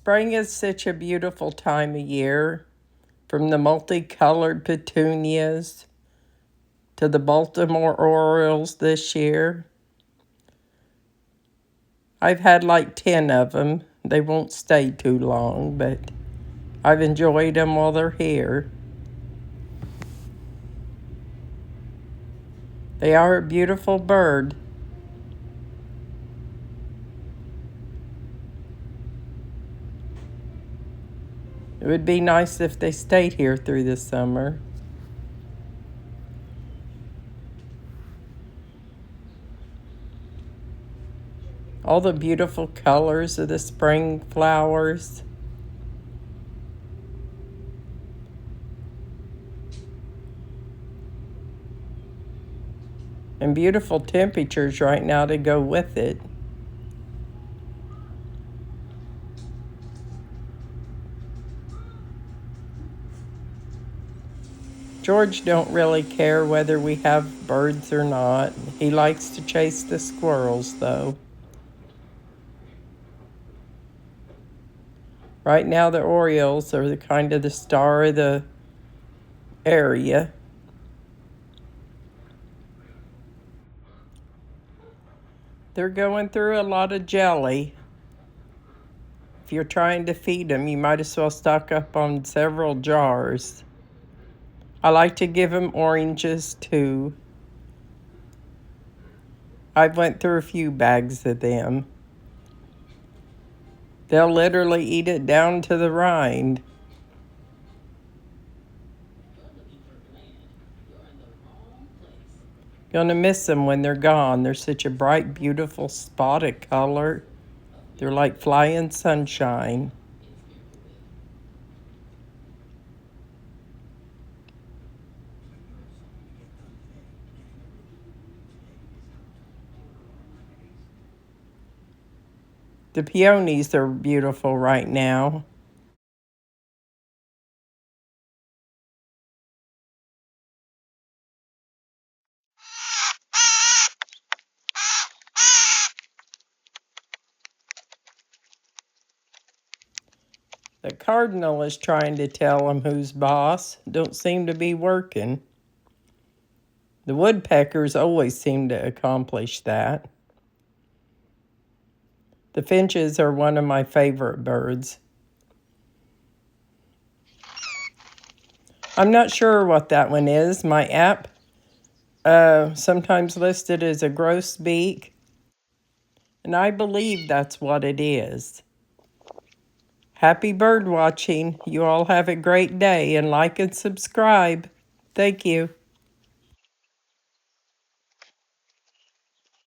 Spring is such a beautiful time of year, from the multicolored petunias to the Baltimore Orioles this year. I've had like 10 of them. They won't stay too long, but I've enjoyed them while they're here. They are a beautiful bird. It would be nice if they stayed here through the summer. All the beautiful colors of the spring flowers. And beautiful temperatures right now to go with it. George don't really care whether we have birds or not. He likes to chase the squirrels, though. Right now, the Orioles are kind of the star of the area. They're going through a lot of jelly. If you're trying to feed them, you might as well stock up on several jars. I like to give them oranges, too. I've went through a few bags of them. They'll literally eat it down to the rind. Gonna miss them when they're gone. They're such a bright, beautiful spotted color. They're like flying sunshine. The peonies are beautiful right now. The cardinal is trying to tell him who's boss. Don't seem to be working. The woodpeckers always seem to accomplish that. The finches are one of my favorite birds. I'm not sure what that one is. My app sometimes listed as a grosbeak, and I believe that's what it is. Happy bird watching. You all have a great day, and like and subscribe. Thank you.